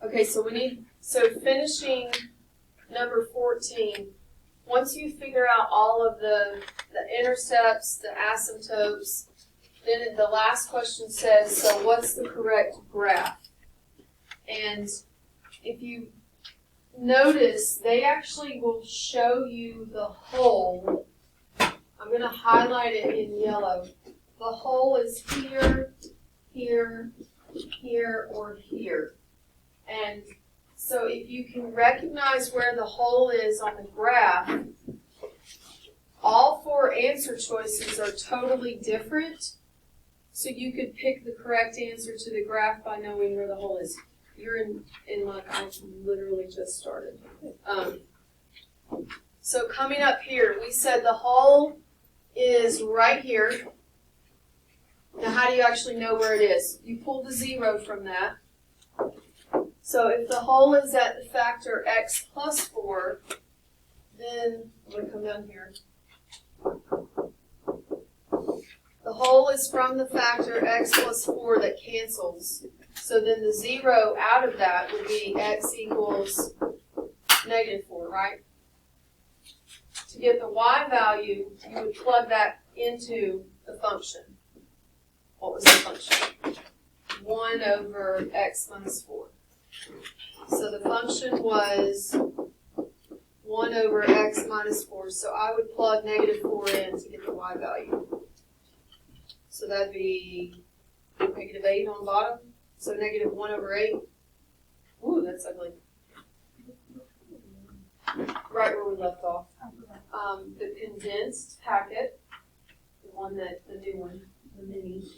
Okay, so finishing number 14, once you figure out all of the intercepts, the asymptotes, then the last question says, so what's the correct graph? And if you notice, they actually will show you the hole. I'm going to highlight it in yellow. The hole is here, here, here, or here. And so if you can recognize where the hole is on the graph, all 4 answer choices are totally different. So you could pick the correct answer to the graph by knowing where the hole is. You're in luck. I literally just started. So coming up here, we said the hole is right here. Now how do you actually know where it is? You pull the 0 from that. So if the hole is at the factor x plus 4, then I'm going to come down here. The hole is from the factor x plus 4 that cancels. So then the 0 out of that would be x equals -4, right? To get the y value, you would plug that into the function. What was the function? 1 over x minus 4. So the function was 1 over x minus 4. So I would plug -4 in to get the y value. So that'd be -8 on the bottom. So -1 over 8. Ooh, that's ugly. Right where we left off. The condensed packet, the new one, the mini.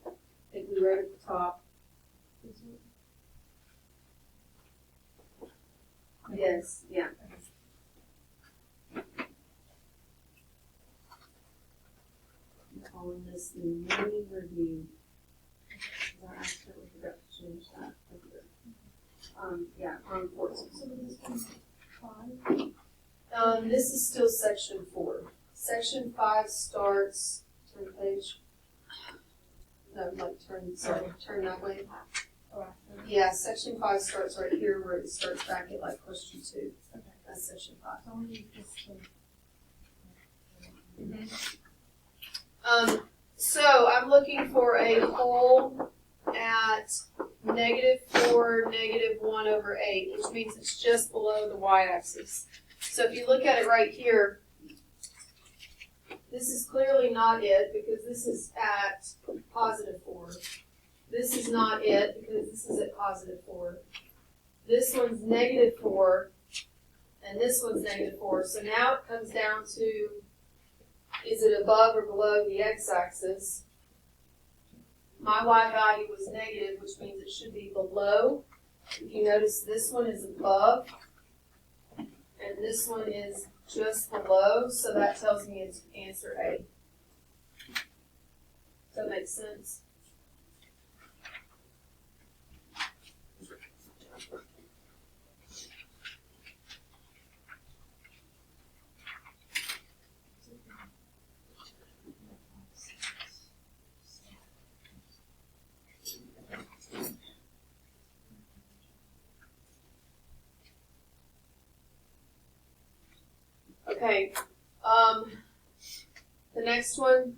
I think we wrote at the top. Yes, yeah. I'm calling this the mini review. I accidentally forgot to change that. Yeah, on 14. So this one's 5. This is still section 4. Section 5 starts, turn the page. No, like turn that way. Yeah, section 5 starts right here where it starts back at like question 2. Okay. That's section 5. So I'm looking for a hole at -4, -1 over 8, which means it's just below the y-axis. So if you look at it right here, this is clearly not it because this is at +4. This is not it because this is at +4. This one's -4, and this one's -4. So now it comes down to, is it above or below the x-axis? My y value was negative, which means it should be below. If you notice, this one is above, and this one is just below, so that tells me it's answer A. Does that make sense? Okay, the next one.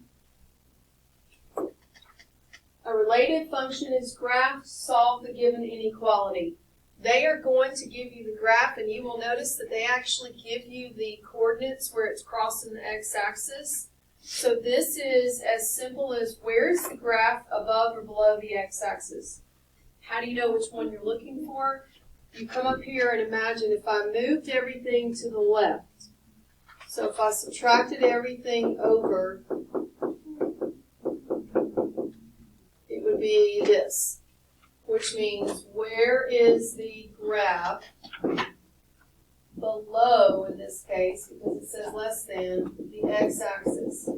A related function is graphed, solve the given inequality. They are going to give you the graph, and you will notice that they actually give you the coordinates where it's crossing the x-axis. So this is as simple as, where is the graph above or below the x-axis? How do you know which one you're looking for? You come up here and imagine if I moved everything to the left. So if I subtracted everything over, it would be this, which means where is the graph below, in this case, because it says less than, the x-axis.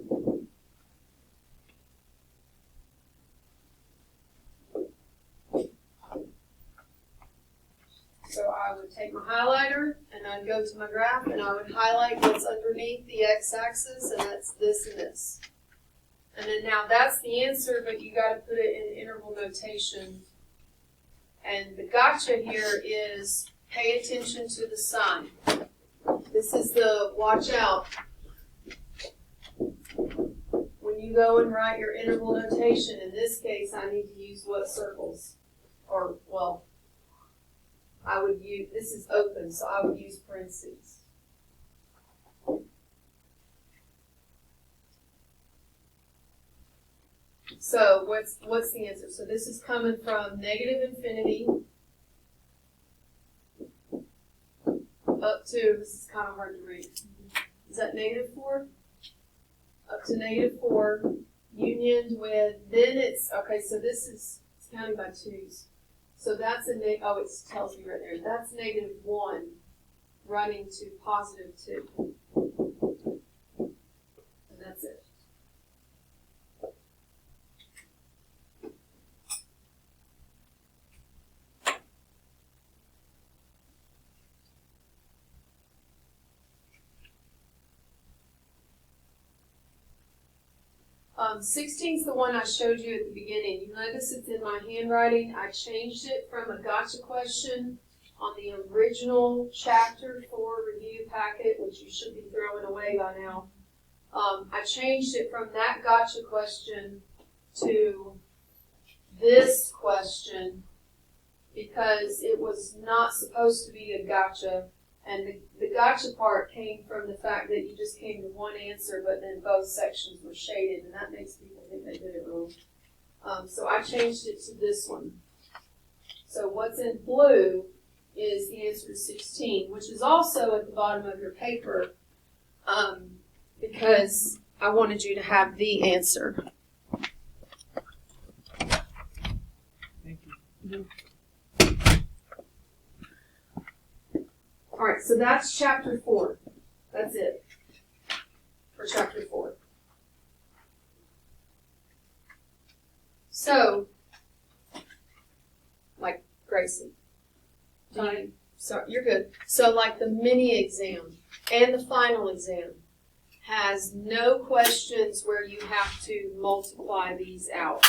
So I would take my highlighter and I'd go to my graph and I would highlight what's underneath the x-axis, and that's this and this. And then now that's the answer, but you got to put it in interval notation. And And the gotcha here is pay attention to the sign. This is the watch out. When you go and write your interval notation, in this case, I need to use what circles? Or, well, I would use, this is open, so I would use parentheses. So what's the answer? So this is coming from negative infinity up to, this is kind of hard to read. Is that -4? Up to -4, unioned with, then it's, okay, so this is, it's counting by twos. So that's a, oh, it tells me right there, that's -1 running to +2. And that's it. 16 is the one I showed you at the beginning. You notice it's in my handwriting. I changed it from a gotcha question on the original chapter 4 review packet, which you should be throwing away by now. I changed it from that gotcha question to this question because it was not supposed to be a gotcha. And the gotcha part came from the fact that you just came to one answer, but then both sections were shaded, and that makes people think they did it wrong. So I changed it to this one. So what's in blue is the answer to 16, which is also at the bottom of your paper, because I wanted you to have the answer. Thank you. All right, so that's chapter 4. That's it for chapter 4. So, like Gracie, you're good. So, like the mini exam and the final exam has no questions where you have to multiply these out.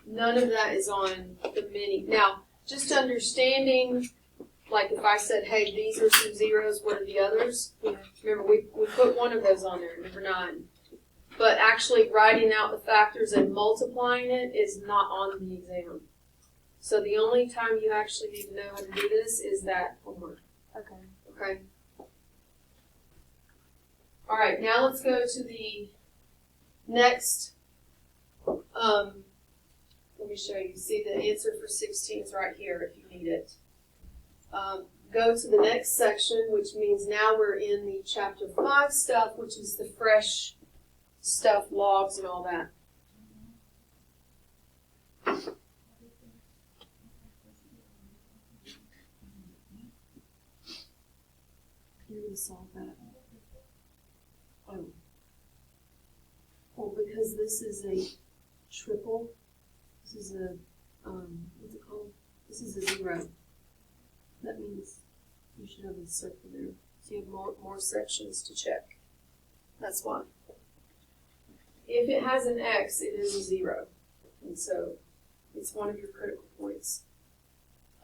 None of that is on the mini. Now, just understanding. Like if I said, hey, these are some zeros, what are the others? Remember, we put one of those on there, number 9. But actually writing out the factors and multiplying it is not on the exam. So the only time you actually need to know how to do this is that homework. Okay? All right, now let's go to the next. Let me show you. See, the answer for 16 is right here if you need it. Go to the next section, which means now we're in the chapter 5 stuff, which is the fresh stuff, logs and all that. You're going to solve that. Oh. Well, because this is a triple, this is a, what's it called? This is a 0. That means you should have a circle there. So you have more sections to check. That's why. If it has an X, it is a 0. And so it's one of your critical points.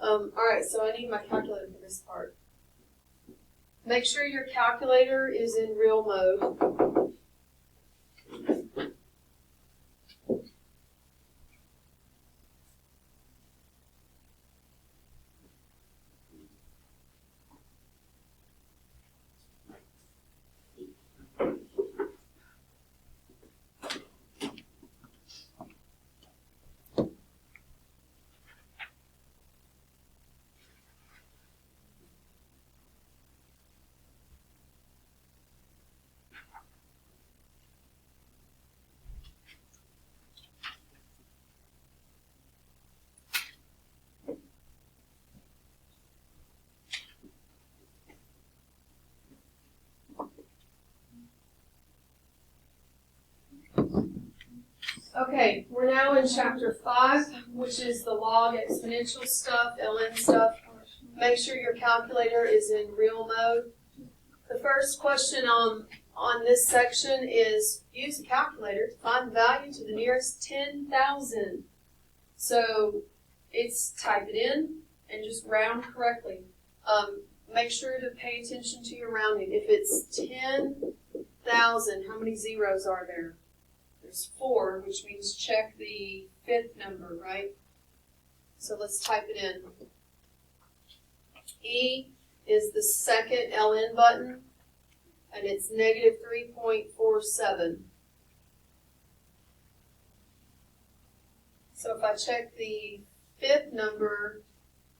All right, so I need my calculator for this part. Make sure your calculator is in real mode. Okay, we're now in chapter 5, which is the log exponential stuff, ln stuff. Make sure your calculator is in real mode. The first question on this section is use a calculator to find the value to the nearest 10,000. So it's type it in and just round correctly. Make sure to pay attention to your rounding. If it's 10,000, how many zeros are there? There's 4, which means check the 5th number, right? So let's type it in. E is the second LN button, and it's negative 3.47. So if I check the 5th number,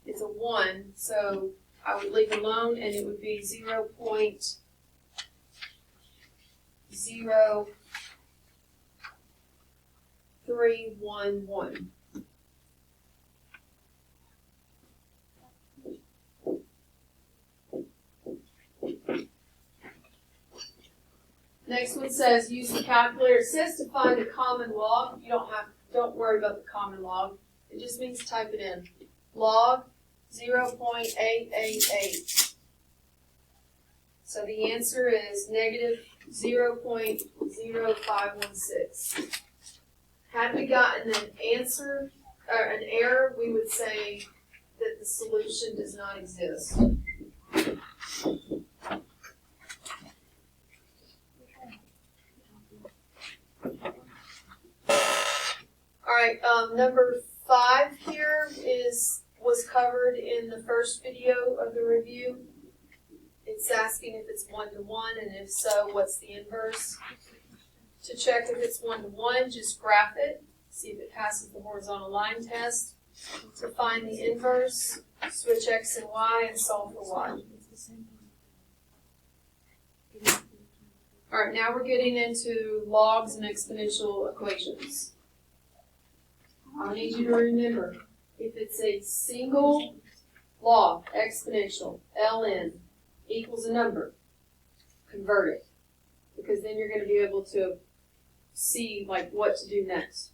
it's a 1, so I would leave alone, and it would be 0.0311. Next one says use the calculator. It says to find a common log. You don't worry about the common log. It just means type it in. Log 0.888. So the answer is negative 0.0516. Had we gotten an answer or an error, we would say that the solution does not exist. All right, number 5 here was covered in the first video of the review. It's asking if it's 1-to-1, and if so, what's the inverse? To check if it's 1-to-1, just graph it, see if it passes the horizontal line test. To find the inverse, switch x and y and solve for y. All right, now we're getting into logs and exponential equations. I need you to remember, if it's a single log, exponential, ln, equals a number, convert it. Because then you're going to be able to see what to do next.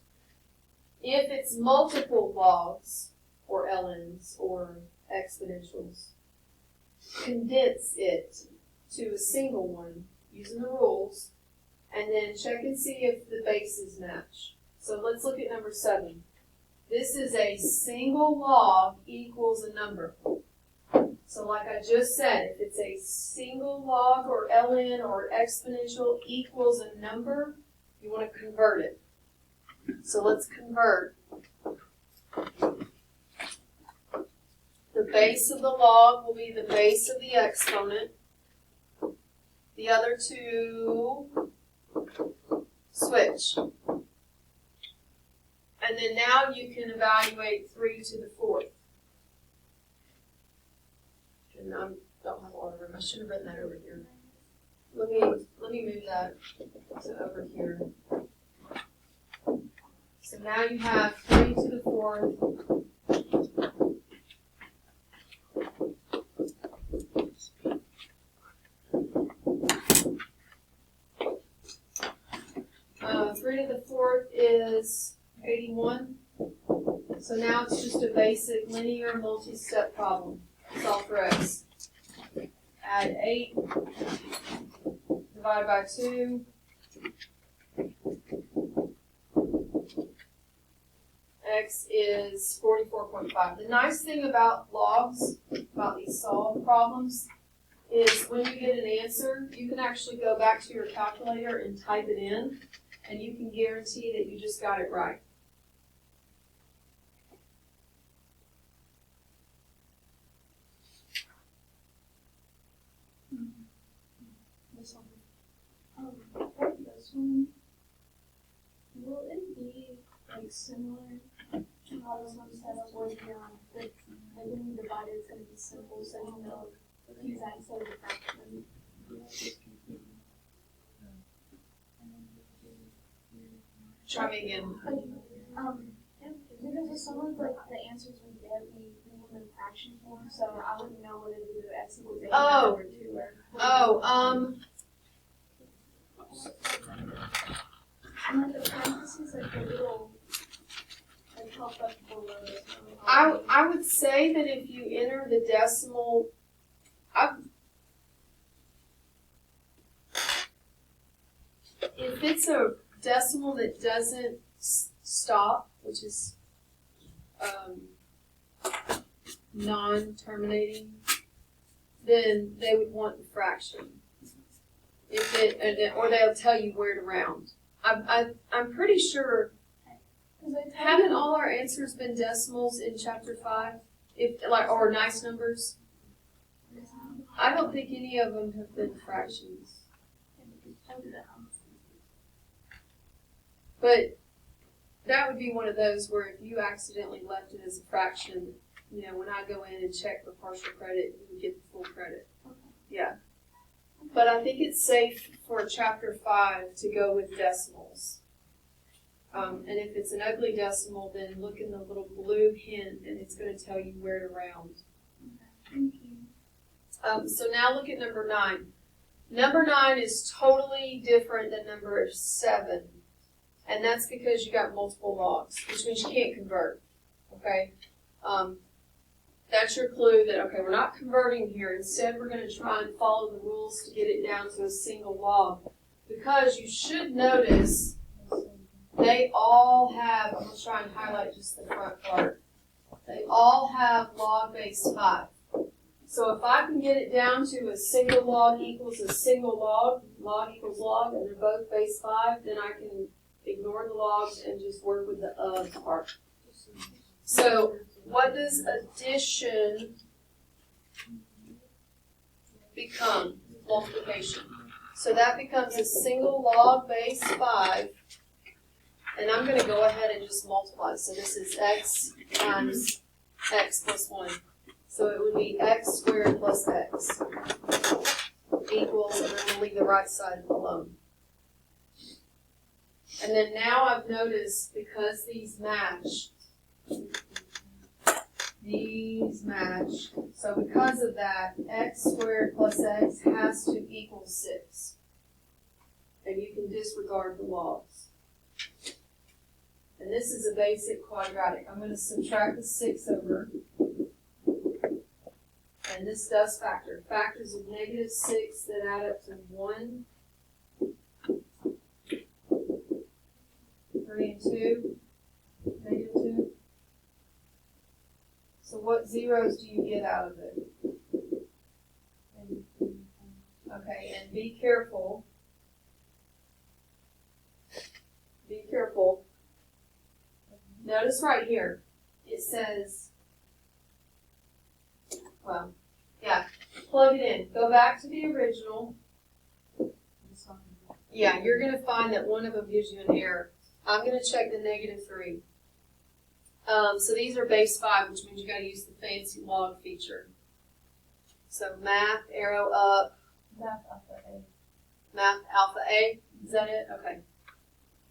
If it's multiple logs, or ln's, or exponentials, condense it to a single one using the rules, and then check and see if the bases match. So let's look at number 7. This is a single log equals a number. So like I just said, if it's a single log or ln or exponential equals a number, you want to convert it. So let's convert. The base of the log will be the base of the exponent. The other two switch. And then now you can evaluate 3 to the 4th. And I don't have a lot of room. I should have written that over here. Let me move that to over here. So now you have 3 to the 4th. 3 to the 4th is 81. So now it's just a basic linear multi-step problem. Solve for x. Add 8, divide by 2. X is 44.5. The nice thing about logs, about these solved problems, is when you get an answer, you can actually go back to your calculator and type it in, and you can guarantee that you just got it right. This one, will it be similar to how this one set up where when you divide it's going to be simple, so you know use that instead of the fraction. Try me again. Because with some of the answers we get, we leave them in fraction form, so I wouldn't know whether to do x equals 8 or 2 or. And like the parentheses, like the little, like pop up below it. I would say that if you enter the decimal, if it's a decimal that doesn't stop, which is non-terminating, then they would want the fraction. Or they'll tell you where to round. I'm pretty sure, haven't all our answers been decimals in chapter 5? Or nice numbers? I don't think any of them have been fractions. But that would be one of those where if you accidentally left it as a fraction, when I go in and check for partial credit, you would get the full credit. Yeah. But I think it's safe for chapter 5 to go with decimals. And if it's an ugly decimal, then look in the little blue hint and it's going to tell you where to round. Thank you. So now look at number 9. Number 9 is totally different than number 7. And that's because you got multiple logs, which means you can't convert. Okay? That's your clue that, okay, we're not converting here. Instead, we're going to try and follow the rules to get it down to a single log. Because you should notice they all have, I'm going to try and highlight just the front part. They all have log base 5. So if I can get it down to a single log equals a single log, log equals log, and they're both base 5, then I can ignore the logs and just work with the part. So what does addition become? Multiplication. So that becomes a single log base 5. And I'm going to go ahead and just multiply. So this is x times x plus 1. So it would be x squared plus x equals, and I'm going to leave the right side alone. And then now I've noticed, because these match, so because of that, x squared plus x has to equal 6. And you can disregard the logs. And this is a basic quadratic. I'm going to subtract the 6 over. And this does factor. Factors of negative 6 that add up to 1, 3 and 2, negative 2. So what zeros do you get out of it? Okay, and be careful. Be careful. Notice right here, it says, well, yeah, plug it in. Go back to the original. Yeah, you're going to find that one of them gives you an error. I'm going to check the negative 3. So these are base 5, which means you got to use the fancy log feature. So math, arrow up. Math alpha A. Math alpha A, is that it? Okay.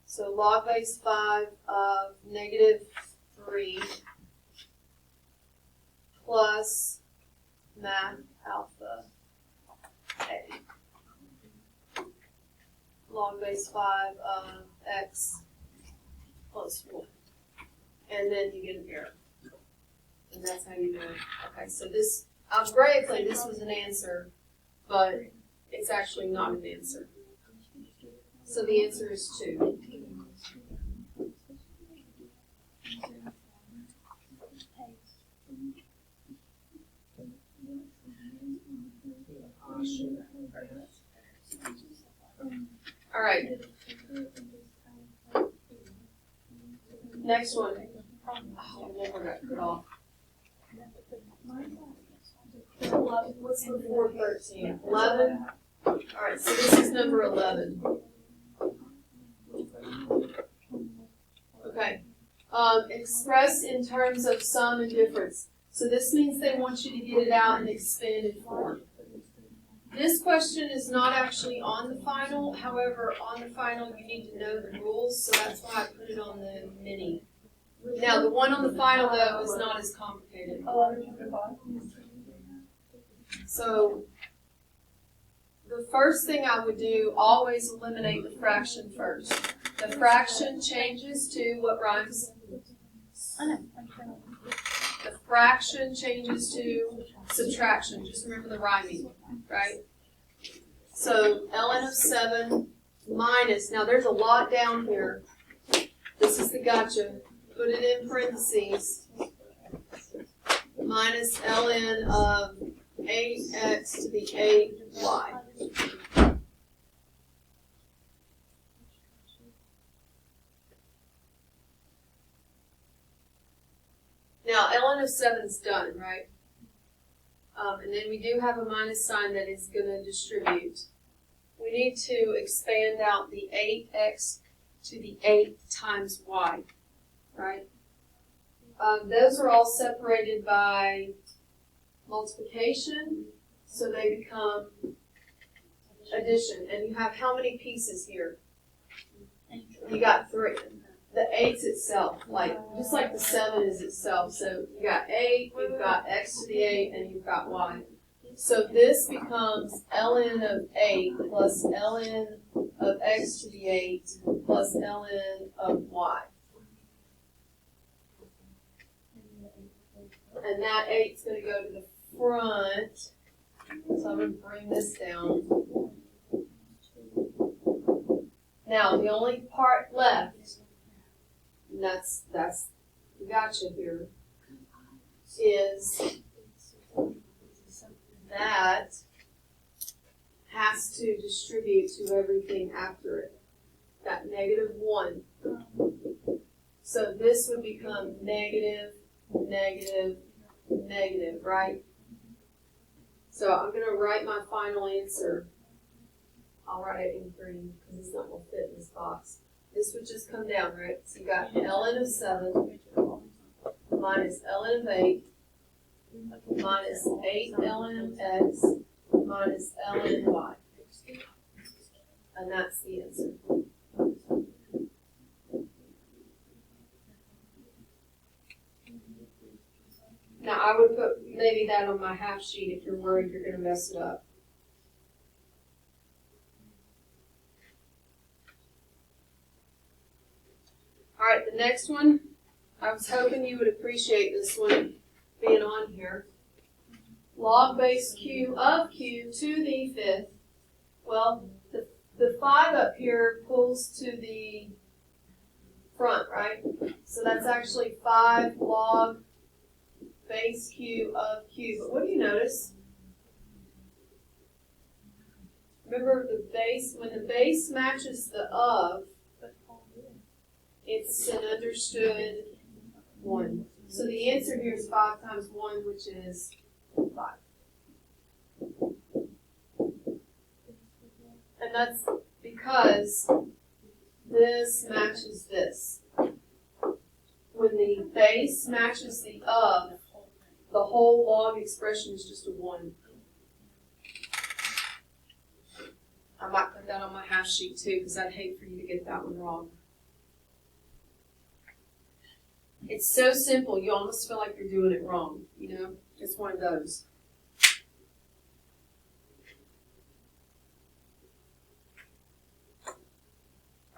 So log base 5 of negative 3 plus math alpha A. Log base 5 of x plus 1. And then you get an error. And that's how you do it. Okay, so this, algebraically, this was an answer, but it's actually not an answer. So the answer is 2. All right. Next one. Oh, I got cut off. What's the 413? 11? All right, so this is number 11. Okay. Express in terms of sum and difference. So this means they want you to get it out in expanded form. This question is not actually on the final. However, on the final, you need to know the rules, so that's why I put it on the mini. Now, the one on the final, though, is not as complicated. So, the first thing I would do, always eliminate the fraction first. The fraction changes to what rhymes? The fraction changes to subtraction. Just remember the rhyming, right? So ln of 7 minus, now there's a lot down here. This is the gotcha. Put it in parentheses. minus ln of 8x to the 8y. Now, ln of 7 is done, right? And then we do have a minus sign that is going to distribute. We need to expand out the 8x to the 8 times y, right? Those are all separated by multiplication, so they become addition. And you have how many pieces here? You got 3. The 8's itself, just like the 7 is itself. So you got 8, you've got x to the 8, and you've got y. So this becomes ln of 8 plus ln of x to the 8 plus ln of y. And that 8's going to go to the front. So I'm going to bring this down. Now, the only part left, and that's the gotcha here, is that has to distribute to everything after it. That -1. So this would become negative, negative, negative, right? So I'm going to write my final answer. I'll write it in green because it's not going to fit in this box. This would just come down, right? So you got ln of 7 minus ln of 8 minus 8 ln of x minus ln of y. And that's the answer. Now I would put maybe that on my half sheet if you're worried you're going to mess it up. All right, the next one, I was hoping you would appreciate this one being on here. Log base q of q to the 5th. Well, the 5 up here pulls to the front, right? So that's actually 5 log base q of q. But what do you notice? Remember the base, when the base matches the of, it's an understood 1. So the answer here is 5 times 1, which is 5. And that's because this matches this. When the base matches the of, the whole log expression is just a 1. I might put that on my half sheet too, because I'd hate for you to get that one wrong. It's so simple, you almost feel like you're doing it wrong, you know? It's one of those.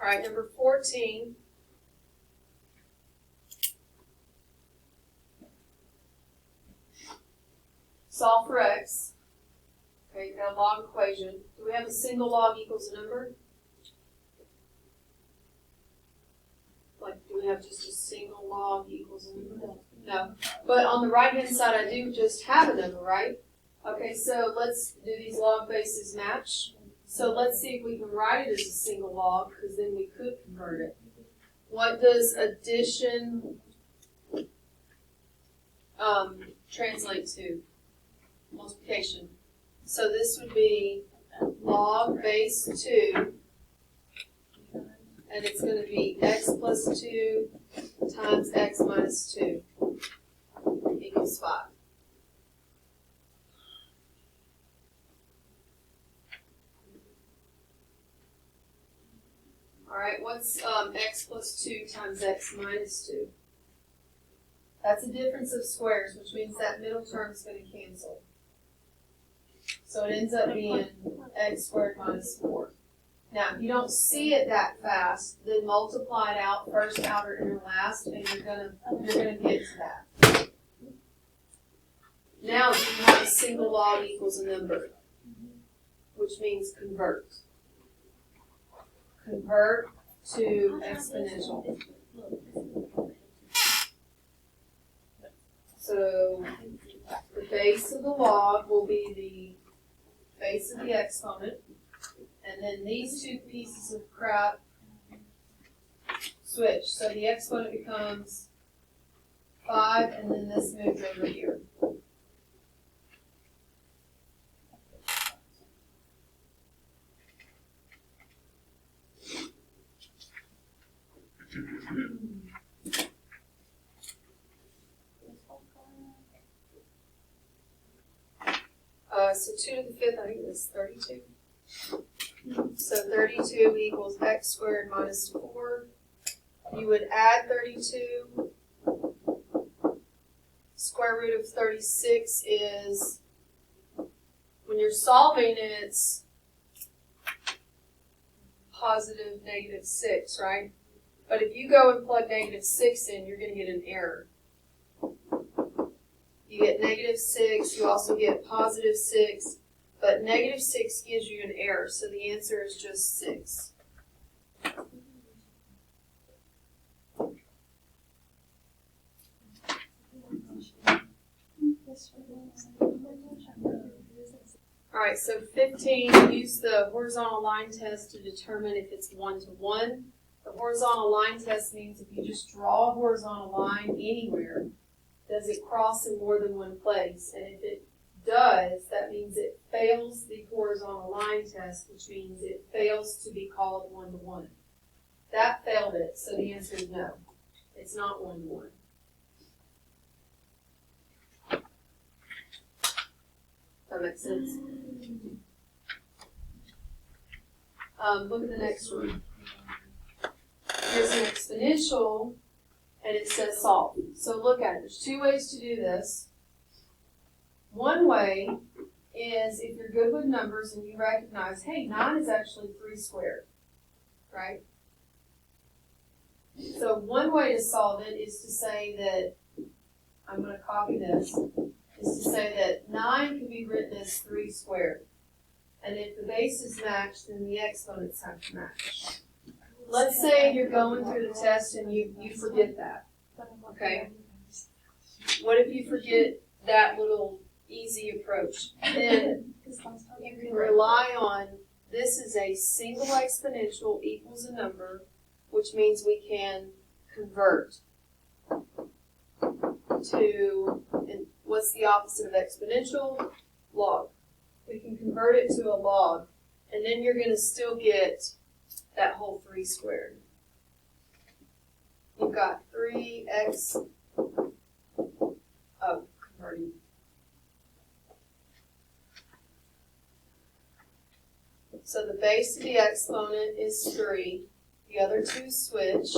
All right, number 14. Solve for x. Okay, you've got a log equation. Do we have a single log equals a number? Like, do we have just a single log equals a number? No. But on the right-hand side, I do just have a number, right? Okay, so let's do these log bases match. So let's see if we can write it as a single log, because then we could convert it. What does addition translate to? Multiplication. So this would be log base 2, and it's going to be x plus 2 times x minus 2 equals 5. All right, what's x plus 2 times x minus 2? That's a difference of squares, which means that middle term is going to cancel. So it ends up being x squared minus 4. Now, if you don't see it that fast, then multiply it out, first, outer, inner, last, and you're gonna get to that. Now you have a single log equals a number, which means convert. Convert to exponential. So the base of the log will be the base of the exponent, and then these two pieces of crap switch. So the exponent becomes 5, and then this moves over here. So 2 to the 5th, I think it's 32. So 32 equals x squared minus 4. You would add 32. Square root of 36 is, when you're solving, it's positive negative 6, right? But if you go and plug negative 6 in, you're going to get an error. You get negative 6, you also get positive 6, but negative 6 gives you an error, so the answer is just 6. Alright, so 15, use the horizontal line test to determine if it's 1-to-1. The horizontal line test means if you just draw a horizontal line anywhere, does it cross in more than one place? And if it does, that means it fails the horizontal line test, which means it fails to be called 1-to-1. That failed it, so the answer is no. It's not 1-to-1. That makes sense? Look at the next one. Here's an exponential, and it says solve. So look at it. There's two ways to do this. One way is if you're good with numbers and you recognize, hey, 9 is actually 3 squared, right? So one way to solve it is to say that, I'm going to copy this, is to say that 9 can be written as 3 squared. And if the bases match, then the exponents have to match. Let's say you're going through the test and you forget that, okay? What if you forget that little easy approach? Then you can rely on, this is a single exponential equals a number, which means we can convert to, and what's the opposite of exponential? Log. We can convert it to a log, and then you're going to still get that whole 3 squared. You've got 3x, converting. So the base of the exponent is 3. The other two switch,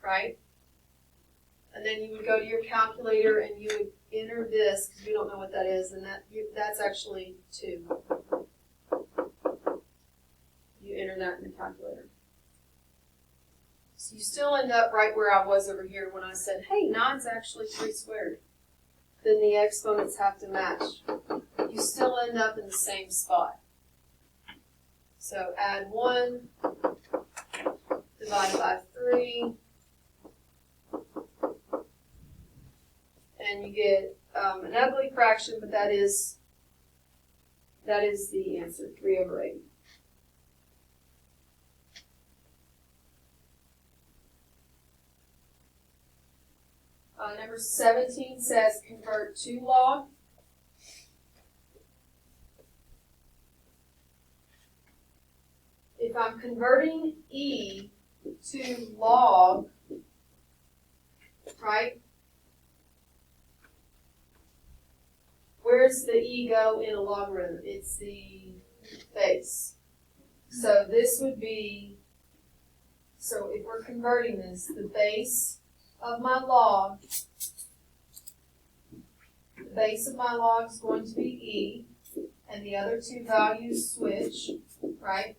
right? And then you would go to your calculator and you would enter this, because we don't know what that is, and that's actually 2. You enter that in the calculator. So you still end up right where I was over here when I said, hey, 9's actually 3 squared. Then the exponents have to match. You still end up in the same spot. So add 1, divide by 3, and you get an ugly fraction, but that is the answer, 3/8. Number 17 says convert to log. If I'm converting e to log, right? Where's the e go in a logarithm? It's the base. So this would be, so if we're converting this, the base of my log, the base of my log is going to be e, and the other two values switch, right?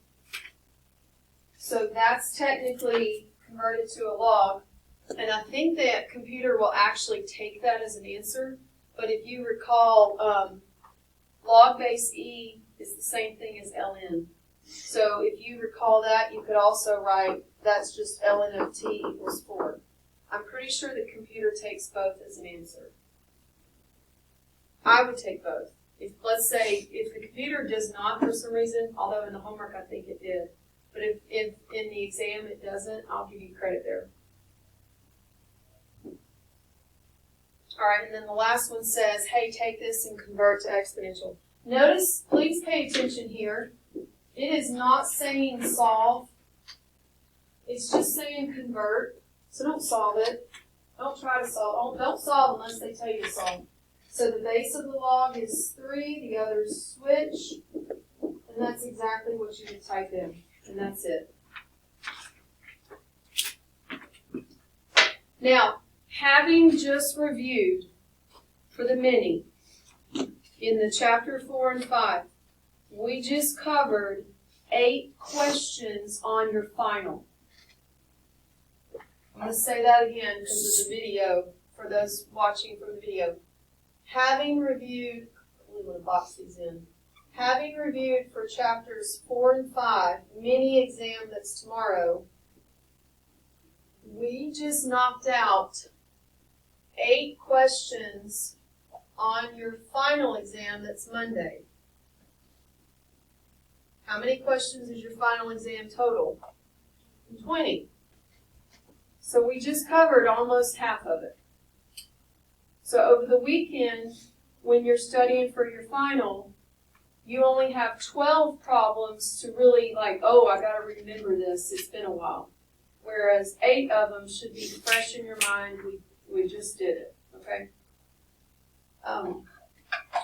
So that's technically converted to a log, and I think that computer will actually take that as an answer. But if you recall, log base e is the same thing as ln. So if you recall that, you could also write that's just ln of t equals 4. I'm pretty sure the computer takes both as an answer. I would take both. If, let's say, if the computer does not for some reason, although in the homework I think it did, but if in the exam it doesn't, I'll give you credit there. All right, and then the last one says, hey, take this and convert to exponential. Notice, please pay attention here. It is not saying solve. It's just saying convert. So don't solve it. Don't try to solve. Don't solve unless they tell you to solve. So the base of the log is 3, the others switch, and that's exactly what you would type in, and that's it. Now, having just reviewed for the mini in the chapter 4 and 5, we just covered 8 questions on your final. I'm going to say that again because of the video, for those watching from the video. Having reviewed, I'm going to box these in. Having reviewed for chapters 4 and 5, mini exam that's tomorrow, we just knocked out 8 questions on your final exam that's Monday. How many questions is your final exam total? 20. So we just covered almost half of it. So over the weekend, when you're studying for your final, you only have 12 problems to really like, oh, I got to remember this. It's been a while. Whereas 8 of them should be fresh in your mind. We just did it, okay?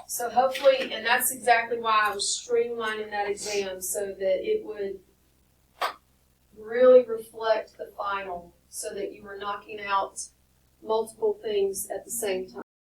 So hopefully, and that's exactly why I was streamlining that exam so that it would really reflect the final so that you were knocking out multiple things at the same time.